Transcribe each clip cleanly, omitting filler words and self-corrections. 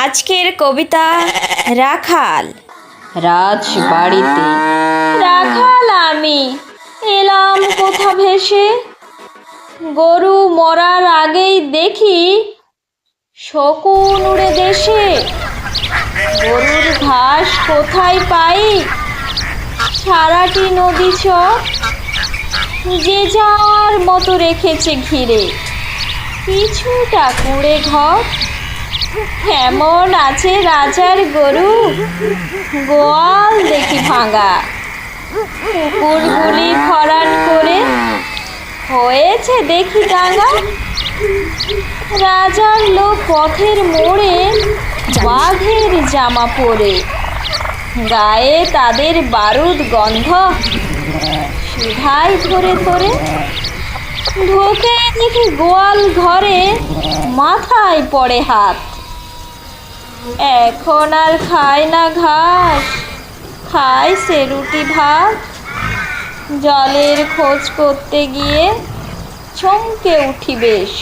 আজকের কবিতা রাখাল। রাজবাড়িতে রাখাল আমি এলাম কোথা ভেসে, গরু মরার আগেই দেখি শকুন উড়ে দেশে। গরুর ঘাস কোথায় পাই, সারাটি নদী চর যে যার মতো রেখেছে ঘিরে, কিছুটা কুঁড়ে ঘর। কেমন আছে রাজার গরু, গোয়াল দেখি ভাঙা, কুকুরগুলি খরান করে হয়েছে দেখি ডাঙা। রাজার লোক পথের মোড়ে বাঘের জামা পরে, গায়ে তাদের বারুদ গন্ধ সিধাই ধরে ধরে। ঢোকে দেখি গোয়াল ঘরে, মাথায় পড়ে হাত। এখন আর খায় না ঘাস, খায় সে রুটি ভাত। জলের খোঁজ করতে গিয়ে চমকে উঠি বেশ,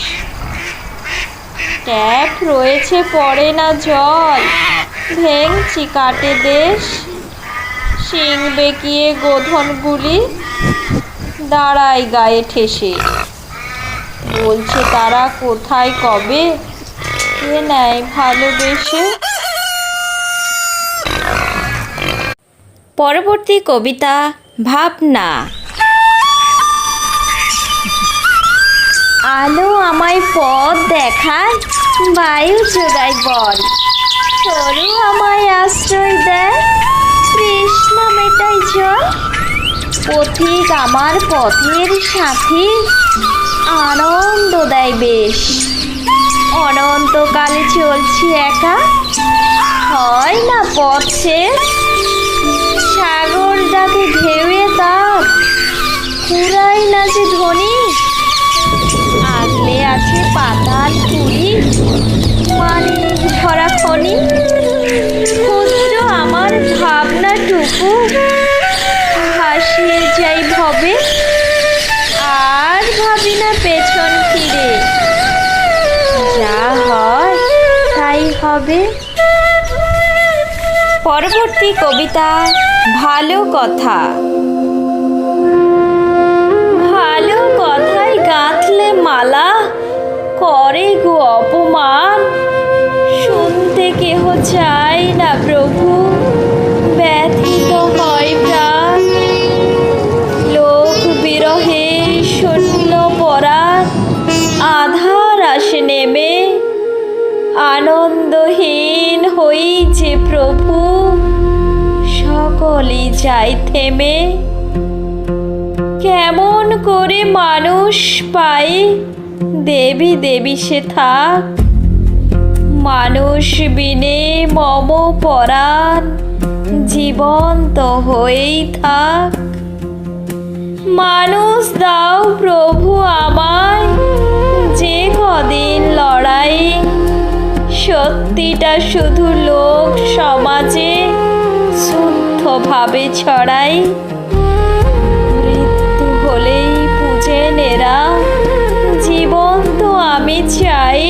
ট্যাপ রয়েছে পড়ে না জল, ভেঙচি কাটে দেশ। শিং বেঁকিয়ে গোধনগুলি দাঁড়ায় গায়ে ঠেসে, বলছে তারা কোথায় কবে কে নেয় ভালোবেসে। পরবর্তী কবিতা ভাবনা। আলো আমায় পথ দেখায়, বায়ু যোগায় বল, তরু আমায় আশ্রয় দেয়, তৃষ্ণা মেটায় জল। পথিক আমার পথের সাথী, আনন্দ দেয় বেশ। অনন্তকালে চলছি একা, হয় না পথ শেষ। সাগর ডাকে ঢেউয়ে তার, ফুরাই না যে ধ্বনি। আগলে আছে পাতাল পুরী, মানিক ভরা খনি। ক্ষুদ্র আমার ভাবনাটুকু ভাসিয়ে যাই ভবে, আর ভাবি না পেছন ফিরে, যা হয় তাই হবে। পরবর্তী কবিতা ভালো কথা। ভালো কথায় গাঁথলে মালা, করে গো অপমান। শুনতে কেহ চায় না প্রভু, ব্যথিত হয় প্রাণ। লোক বিরহে শূন্য পরাণ, আধার আসে নেমে। আনন্দহীন হই যে প্রভু, সকলই যায় থেমে। কেমন করে মানুষ পাই, দেবী দেবী সে থাক। মানুষ বিনে মম পরাণ, জীবন্ত হয়েই থাক। মানুষ দাও প্রভু আমায়, যে কদিন লড়াই। সত্যিটা শুধু লোক সমাজে শুদ্ধভাবে ছড়াই। মৃত্যু হলেই পুজে নেরা, জীবন তো আমি চাই।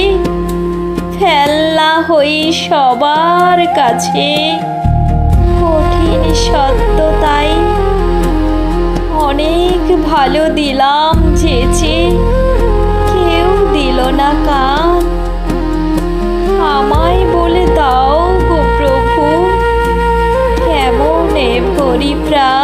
ফেলনা হই সবার কাছে, কঠিন সত্য তাই। অনেক ভালো দিলাম চেয়েছে, কেউ দিল না কান। আমায় বলে দাও গো প্রভু, কেমনে ভরি প্রাণ।